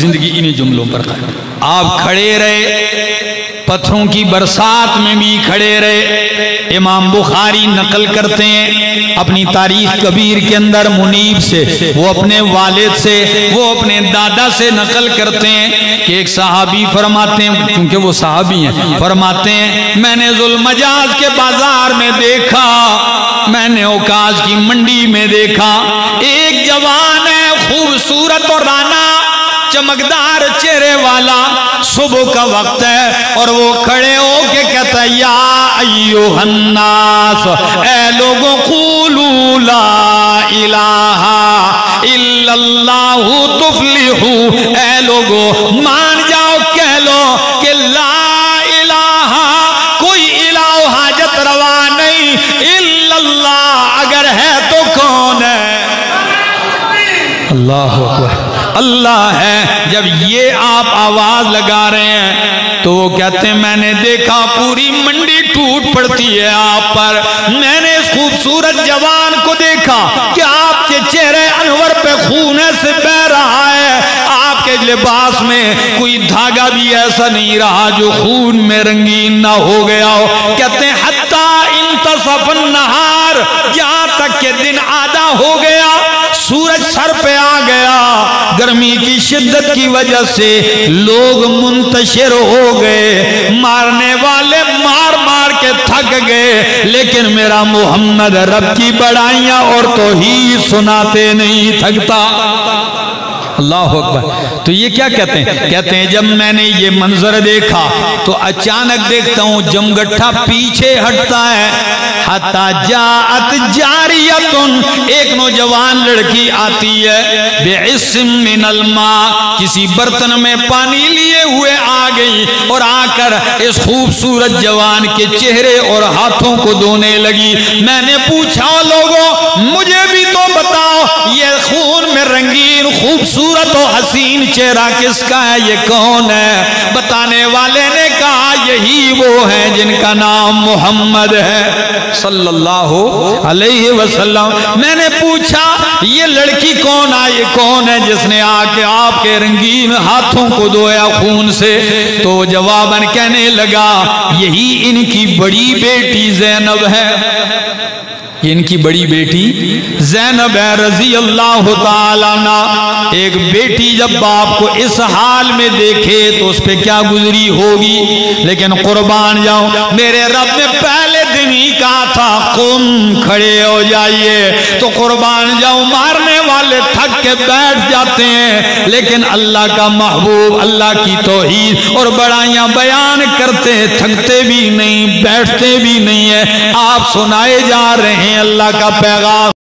زندگی انہی جملوں پر قائم۔ آپ کھڑے رہے، پتھروں کی برسات میں بھی کھڑے رہے۔ امام بخاری نقل کرتے ہیں اپنی تاریخ کبیر کے اندر منیب سے، وہ اپنے والد سے، وہ اپنے دادا سے نقل کرتے ہیں کہ ایک صحابی فرماتے ہیں، کیونکہ وہ صحابی ہیں، فرماتے ہیں میں نے ذوالمجاز کے بازار میں دیکھا، میں نے اوکاز کی منڈی میں دیکھا، ایک جوان ہے خوبصورت اور رانا چمکدار چہرے والا، صبح کا وقت ہے اور وہ کھڑے ہو کے کہتا ہے یا ایوہ الناس، اے لوگوں قولوا لا الہ الا اللہ تفلحوا، اے لوگوں مان جاؤ، کہہ لو کہ لا الہ، کوئی الہ حاجت روا نہیں الا اللہ، اگر ہے تو کون ہے؟ اللہ اکبر، اللہ ہے۔ جب یہ آپ آواز لگا رہے ہیں تو وہ کہتے ہیں میں نے دیکھا پوری منڈی ٹوٹ پڑتی ہے آپ پر، میں نے اس خوبصورت جوان کو دیکھا کہ آپ کے چہرے انور پہ خون سے بہہ رہا ہے، آپ کے لباس میں کوئی دھاگا بھی ایسا نہیں رہا جو خون میں رنگین نہ ہو گیا ہو۔ کہتے ہیں حتیٰ انتصف النہار، یہاں تک کہ دن آدھا ہو گیا، سورج سر پہ آ گیا، گرمی کی شدت کی وجہ سے لوگ منتشر ہو گئے، مارنے والے مار مار کے تھک گئے، لیکن میرا محمد رب کی بڑائیاں اور توحید سناتے نہیں تھکتا۔ اللہ اکبر۔ تو یہ کیا کہتے ہیں؟ کہتے ہیں جب میں نے یہ منظر دیکھا تو اچانک دیکھتا ہوں جمگٹھا پیچھے ہٹتا ہے، حتی جاءت جاریت، ایک نوجوان لڑکی آتی ہے، بعصم من الماء، کسی برتن میں پانی لیے ہوئے آ گئی اور آ کر اس خوبصورت جوان کے چہرے اور ہاتھوں کو دھونے لگی۔ میں نے پوچھا لوگوں مجھے بھی تو بتاؤ یہ خون میں رنگین خوبصورت و حسین چہرہ کس کا ہے، یہ کون ہے؟ بتانے والے نے کہا یہی وہ ہیں جن کا نام محمد ہے صلی اللہ علیہ وسلم۔ میں نے پوچھا یہ لڑکی کون ہے، یہ کون ہے جس نے آ کے آپ کے رنگین ہاتھوں کو دھویا خون سے؟ تو جواباً کہنے لگا یہی ان کی بڑی بیٹی زینب ہے، یہ ان کی بڑی بیٹی زینب ہے رضی اللہ تعالیٰ عنہ۔ ایک بیٹی جب باپ کو اس حال میں دیکھے تو اس پہ کیا گزری ہوگی، لیکن قربان جاؤں میرے رب نے پہلے دن ہی کہا تھا قم، کھڑے ہو جائیے، تو قربان جاؤں مارنے والے تھک کے بیٹھ جاتے ہیں، لیکن اللہ کا محبوب اللہ کی توحید اور بڑائیاں بیان کرتے تھکتے بھی نہیں، بیٹھتے بھی نہیں ہیں۔ آپ سنائے جا رہے ہیں اللہ کا پیغام۔